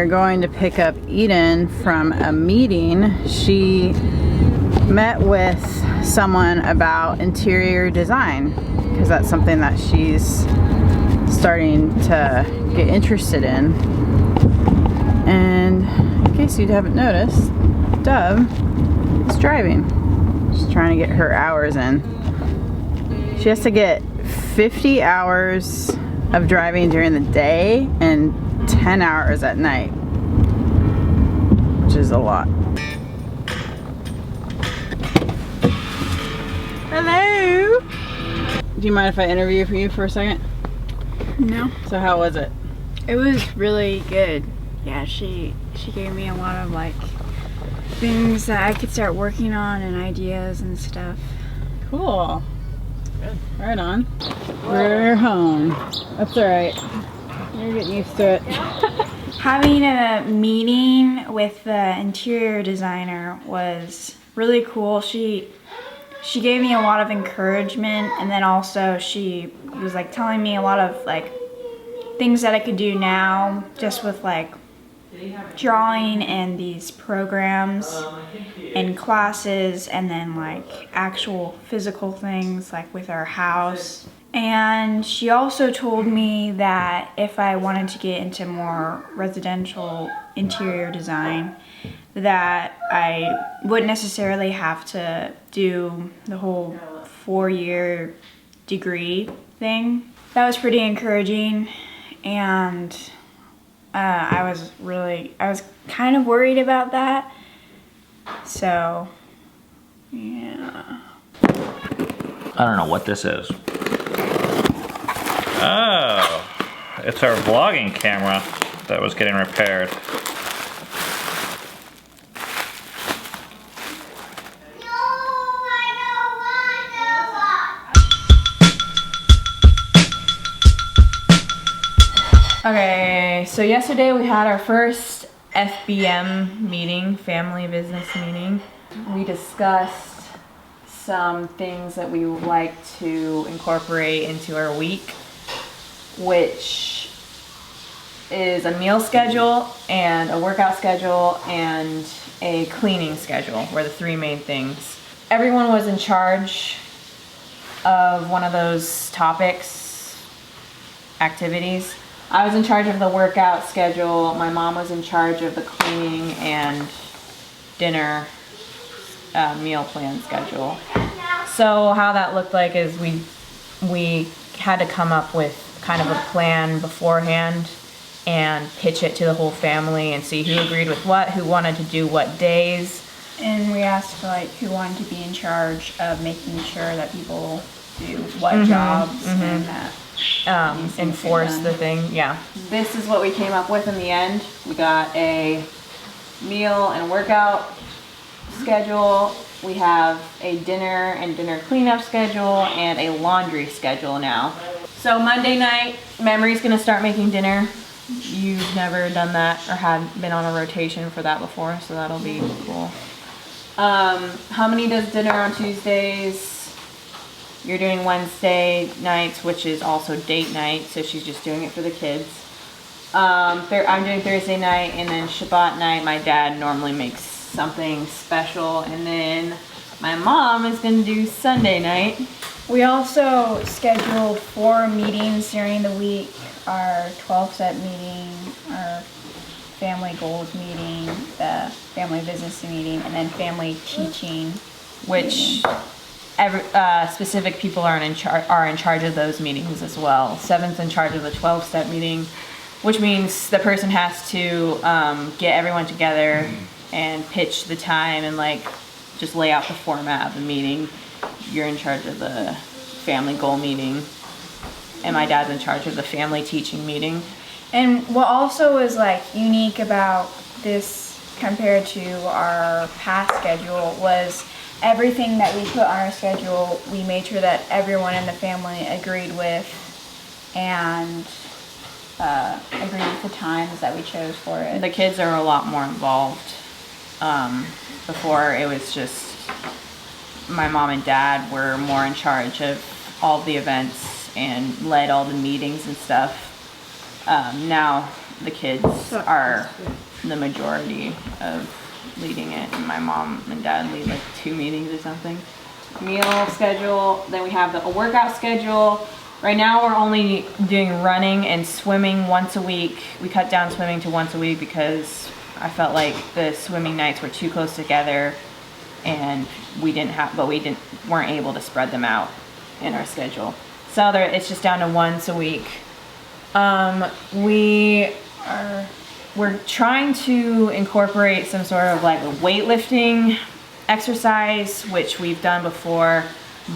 are going to pick up Eden from a meeting. She met with someone about interior design because that's something that she's starting to get interested in. And in case you haven't noticed, Dove is driving. She's trying to get her hours in. She has to get 50 hours of driving during the day and 10 hours at night, which is a lot. Hello! Do you mind if I interview you for a second? No. So how was it? It was really good. Yeah, she gave me a lot of like things that I could start working on and ideas and stuff. Cool. Good. Right on. We're home. That's alright. You're getting used to it. Having a meeting with the interior designer was really cool. She gave me a lot of encouragement, and then also she was like telling me a lot of like things that I could do now just with like drawing and these programs and classes, and then like actual physical things like with our house. And she also told me that if I wanted to get into more residential interior design, that I wouldn't necessarily have to do the whole 4-year degree thing. That was pretty encouraging, and I was kind of worried about that. So, yeah. I don't know what this is. Oh, it's our vlogging camera that was getting repaired. Okay, so yesterday we had our first FBM meeting, family business meeting. We discussed some things that we would like to incorporate into our week, which is a meal schedule and a workout schedule and a cleaning schedule were the 3 main things. Everyone was in charge of one of those topics, activities. I was in charge of the workout schedule. My mom was in charge of the cleaning and dinner meal plan schedule. So how that looked like is we had to come up with kind of a plan beforehand and pitch it to the whole family and see who agreed with what, who wanted to do what days. And we asked like who wanted to be in charge of making sure that people do what jobs and that Enforce the thing, yeah. This is what we came up with in the end. We got a meal and workout schedule. We have a dinner and dinner cleanup schedule and a laundry schedule now. So Monday night, Memory's gonna start making dinner. You've never done that or had been on a rotation for that before, so that'll be cool. Harmony does dinner on Tuesdays. You're doing Wednesday nights, which is also date night, so she's just doing it for the kids. I'm doing Thursday night, and then Shabbat night, my dad normally makes something special, and then my mom is gonna do Sunday night. We also scheduled 4 meetings during the week: our 12-step meeting, our family goals meeting, the family business meeting, and then family teaching, which specific people are in charge of those meetings as well. 7's in charge of the 12-step meeting, which means the person has to get everyone together and pitch the time and like just lay out the format of the meeting. You're in charge of the family goal meeting, and my dad's in charge of the family teaching meeting. And what also is like unique about this compared to our past schedule was everything that we put on our schedule, we made sure that everyone in the family agreed with and agreed with the times that we chose for it. The kids are a lot more involved. Before it was just my mom and dad were more in charge of all the events and led all the meetings and stuff. Now the kids are the majority of leading it, and my mom and dad lead like 2 meetings or something. Meal schedule, then we have a workout schedule. Right now we're only doing running and swimming once a week. We cut down swimming to once a week because I felt like the swimming nights were too close together, and weren't able to spread them out in our schedule. So it's just down to once a week. We're trying to incorporate some sort of like a weightlifting exercise, which we've done before,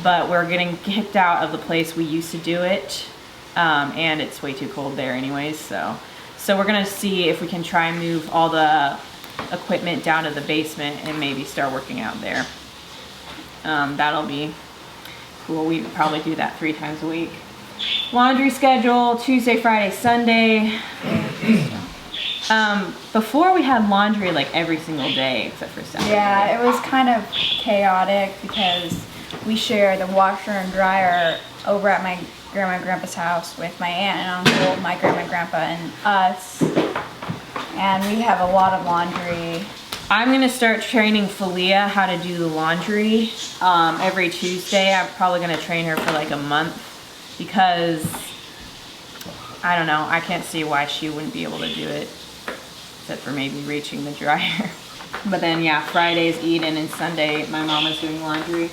but we're getting kicked out of the place we used to do it, and it's way too cold there anyways. So we're gonna see if we can try and move all the equipment down to the basement and maybe start working out there. That'll be cool. We probably do that 3 times a week. Laundry schedule, Tuesday, Friday, Sunday. Before we had laundry like every single day except for Saturday. Yeah, it was kind of chaotic because we share the washer and dryer over at my grandma and grandpa's house with my aunt and uncle, my grandma and grandpa, and us. And we have a lot of laundry. I'm gonna start training Filia how to do the laundry every Tuesday. I'm probably gonna train her for like a month because I don't know, I can't see why she wouldn't be able to do it except for maybe reaching the dryer. But then yeah, Friday's Eden and Sunday my mom is doing laundry.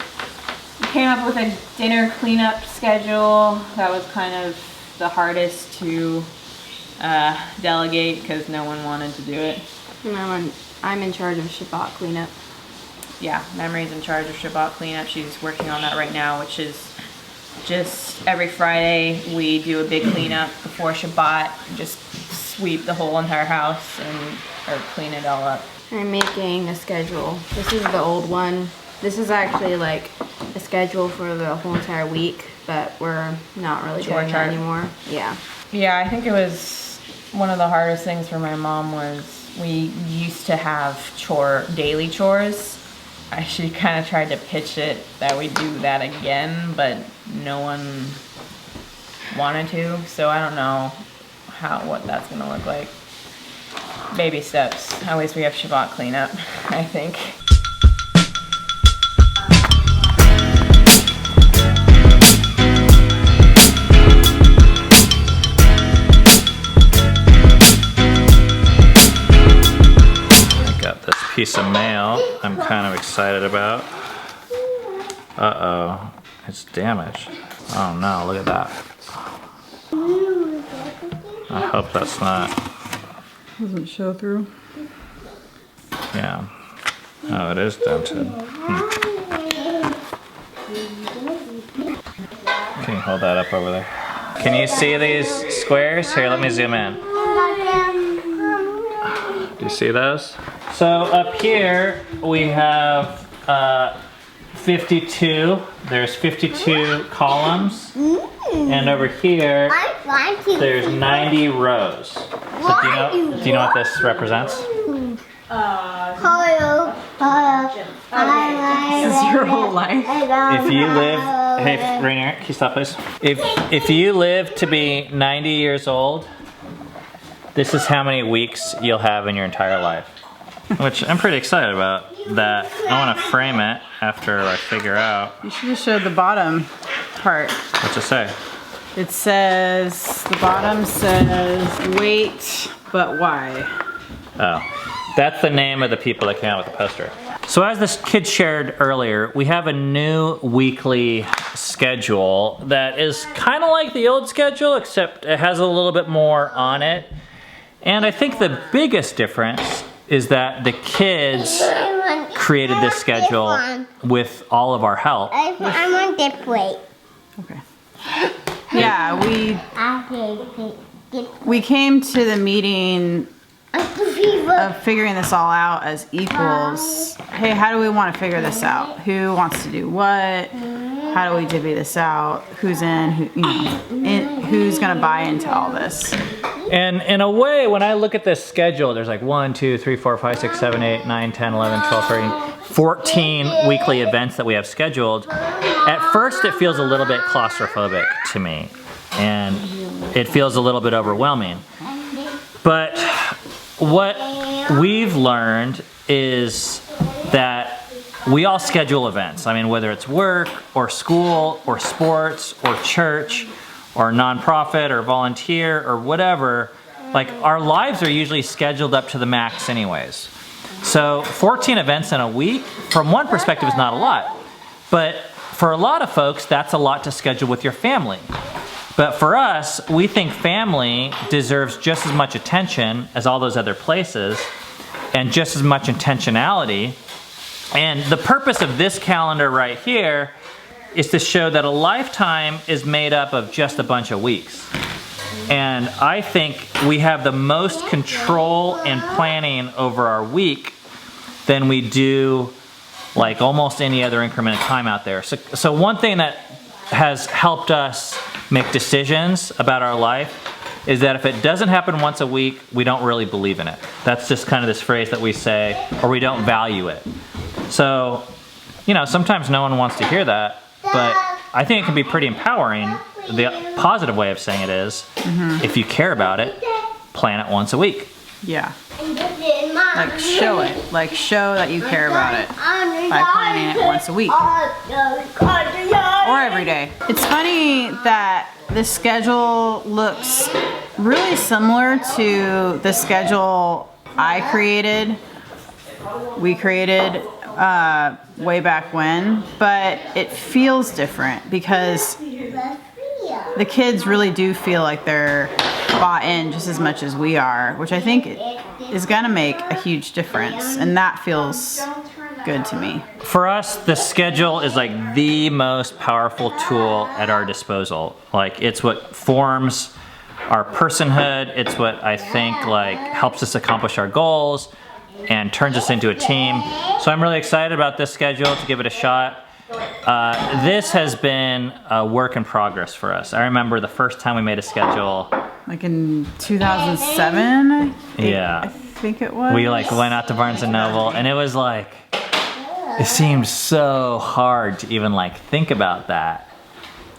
We came up with a dinner cleanup schedule. That was kind of the hardest to delegate because no one wanted to do it. I'm in charge of Shabbat cleanup. Yeah, Memory's in charge of Shabbat cleanup. She's working on that right now, which is just every Friday we do a big cleanup before Shabbat. Just sweep the whole entire house or clean it all up. I'm making a schedule. This is the old one. This is actually like a schedule for the whole entire week, but we're not really Chore doing chart. that anymore. Yeah. Yeah, I think it was one of the hardest things for my mom was we used to have daily chores. She kind of tried to pitch it that we do that again, but no one wanted to. So I don't know what that's gonna look like. Baby steps. At least we have Shabbat cleanup, I think. Piece of mail I'm kind of excited about. Uh-oh, it's damaged. Oh no, look at that. I hope that's not. Doesn't show through. Yeah. Oh, it is dented. Can you hold that up over there? Can you see these squares? Here, let me zoom in. Do you see those? So up here we have 52. There's 52 columns. And over here there's 90 rows. So do you know what this represents? This is your whole life. If you live, hey Rainier, can you stop please? If you live to be 90 years old, this is how many weeks you'll have in your entire life. Which I'm pretty excited about that. I want to frame it after I figure out. You should have showed the bottom part. What's it say? It says, the bottom says, wait, but why? Oh, that's the name of the people that came out with the poster. So as this kid shared earlier, we have a new weekly schedule that is kind of like the old schedule, except it has a little bit more on it. And I think the biggest difference is that the kids created this schedule with all of our help. I want this plate. Okay. Yeah, we came to the meeting of figuring this all out as equals. Hey, how do we want to figure this out? Who wants to do what? How do we divvy this out? Who's in? Who's gonna buy into all this? And in a way, when I look at this schedule, there's like 1, 2, 3, 4, 5, 6, 7, 8, 9, 10, 11, 12, 13, 14 weekly events that we have scheduled. At first, it feels a little bit claustrophobic to me, and it feels a little bit overwhelming. But what we've learned is that we all schedule events. I mean, whether it's work or school or sports or church or nonprofit or volunteer or whatever, like our lives are usually scheduled up to the max anyways. So 14 events in a week, from one perspective, is not a lot. But for a lot of folks, that's a lot to schedule with your family. But for us, we think family deserves just as much attention as all those other places and just as much intentionality. And the purpose of this calendar right here is to show that a lifetime is made up of just a bunch of weeks. And I think we have the most control and planning over our week than we do like almost any other increment of time out there. So one thing that has helped us make decisions about our life is that if it doesn't happen once a week, we don't really believe in it. That's just kind of this phrase that we say, or we don't value it. So, you know, sometimes no one wants to hear that, but I think it can be pretty empowering. The positive way of saying it is, if you care about it, plan it once a week. Yeah. Like show it. Like show that you care about it by planning it once a week. Or every day. It's funny that the schedule looks really similar to the schedule we created way back when, but it feels different because the kids really do feel like they're bought in just as much as we are, which I think is gonna make a huge difference, and that feels good to me. For us, the schedule is like the most powerful tool at our disposal. Like it's what forms our personhood. It's what I think like helps us accomplish our goals and turns us into a team. So I'm really excited about this schedule to give it a shot. This has been a work in progress for us. I remember the first time we made a schedule. Like in 2007? Yeah. I think it was. We like went out to Barnes & Noble and it was like, it seemed so hard to even like think about that.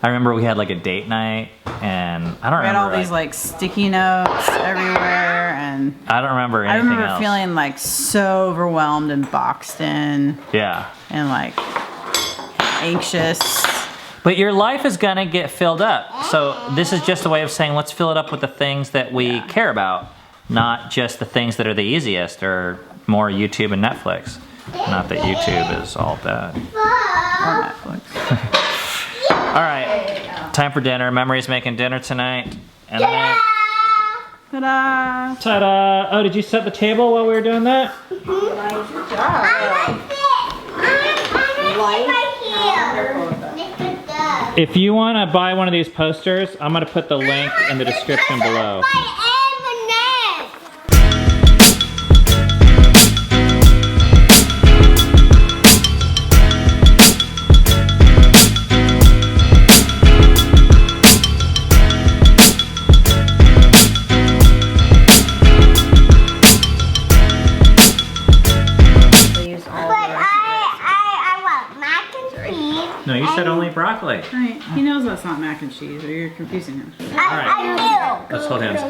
I remember we had like a date night and I don't remember. We had all these like sticky notes everywhere and I don't remember anything else. I remember feeling like so overwhelmed and boxed in. Yeah. And like anxious. But your life is gonna get filled up. So this is just a way of saying let's fill it up with the things that we care about, not just the things that are the easiest or more YouTube and Netflix. Not that YouTube is all bad. Or Netflix. All right, time for dinner. Memory's making dinner tonight. And then, Ta-da! ta-da! Oh, did you set the table while we were doing that? If you want to buy one of these posters, I'm going to put the link in the description below. No, you said only broccoli. Right. He knows that's not mac and cheese, or you're confusing him. All right. Let's hold hands.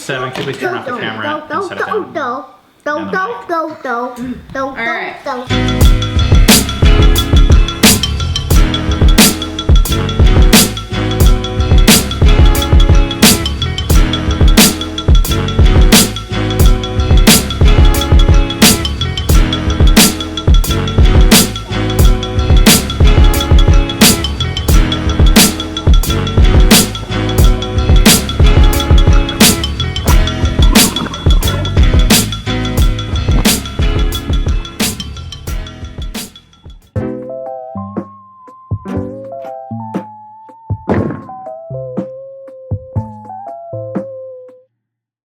Seven, could we turn off the camera and set it down? All right.